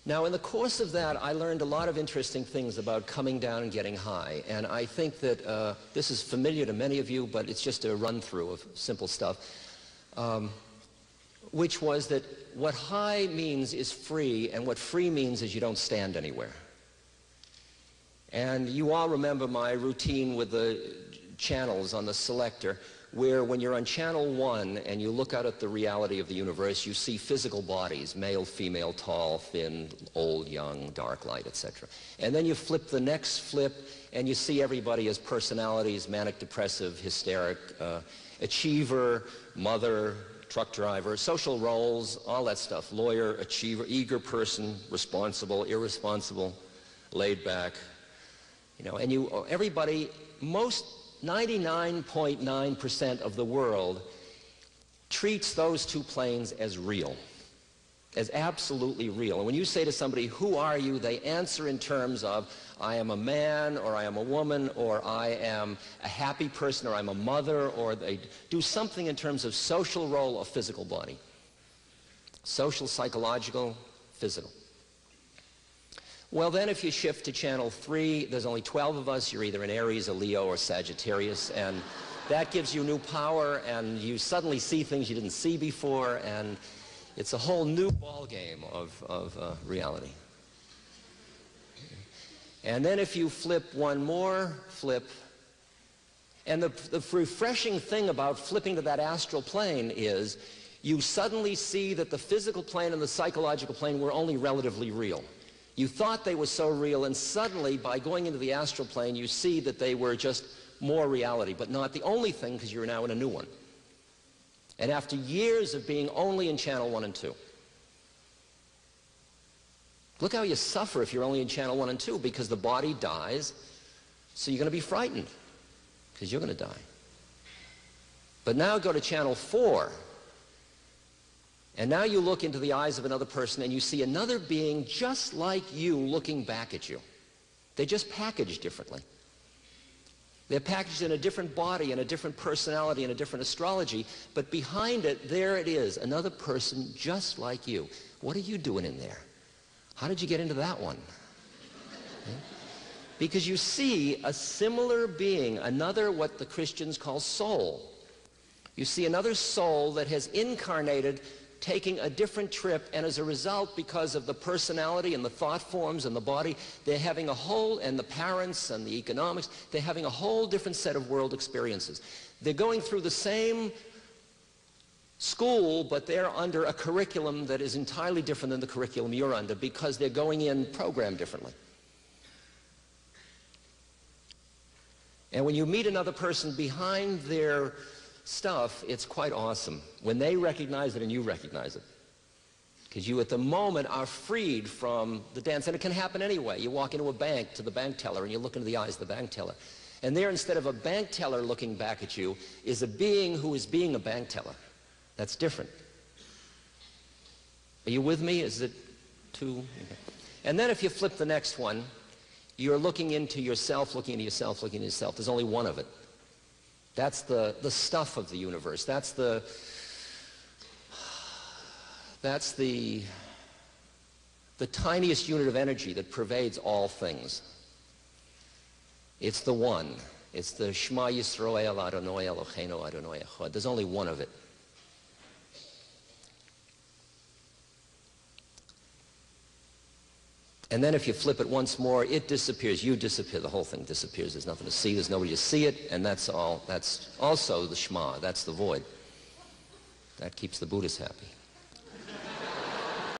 Now, in the course of that, I learned a lot of interesting things about coming down and getting high. And I think that this is familiar to many of you, but it's just a run-through of simple stuff, which was that what high means is free, and what free means is you don't stand anywhere. And you all remember my routine with the channels on the selector, where when you're on channel 1 and you look out at the reality of the universe, you see physical bodies, male, female, tall, thin, old, young, dark, light, etc. And then you flip the next flip and you see everybody as personalities, manic, depressive, hysteric, achiever, mother, truck driver, social roles, all that stuff, lawyer, achiever, eager person, responsible, irresponsible, laid back, you know, and everybody, most 99.9% of the world treats those two planes as real, as absolutely real. And when you say to somebody, who are you, they answer in terms of, I am a man, or I am a woman, or I am a happy person, or I'm a mother, or they do something in terms of social role or physical body. Social, psychological, physical. Well, then if you shift to channel 3, there's only 12 of us. You're either an Aries, a Leo, or Sagittarius, and that gives you new power, and you suddenly see things you didn't see before, and it's a whole new ballgame of reality. And then if you flip one more flip, and the refreshing thing about flipping to that astral plane is you suddenly see that the physical plane and the psychological plane were only relatively real. You thought they were so real, and suddenly, by going into the astral plane, you see that they were just more reality, but not the only thing, because you're now in a new one. And after years of being only in channel 1 and 2. Look how you suffer if you're only in channel 1 and 2, because the body dies, so you're going to be frightened, because you're going to die. But now go to channel 4. And now you look into the eyes of another person and you see another being just like you looking back at you. They're just packaged differently. They're packaged in a different body and a different personality and a different astrology, but behind it, there it is, another person just like you. What are you doing in there? How did you get into that one? Because you see a similar being, another what the Christians call soul. You see another soul that has incarnated, taking a different trip, and as a result, because of the personality and the thought forms and the body, they're having a whole, and the parents and the economics, they're having a whole different set of world experiences. They're going through the same school, but they're under a curriculum that is entirely different than the curriculum you're under, because they're going in programmed differently. And when you meet another person behind their stuff, it's quite awesome when they recognize it and you recognize it, because you at the moment are freed from the dance. And it can happen anyway. You walk into a bank, to the bank teller, and you look into the eyes of the bank teller, and there, instead of a bank teller looking back at you, is a being who is being a bank teller. That's different. Are you with me? Is it too? Okay. And then if you flip the next one, you're looking into yourself, looking into yourself, looking into yourself. There's only one of it. That's the stuff of the universe. That's the tiniest unit of energy that pervades all things. It's the one. It's the Shema Yisrael Adonai Eloheinu Adonai Echad. There's only one of it. And then if you flip it once more, it disappears. You disappear. The whole thing disappears. There's nothing to see. There's nobody to see it. And that's all. That's also the Shema. That's the void. That keeps the Buddhists happy.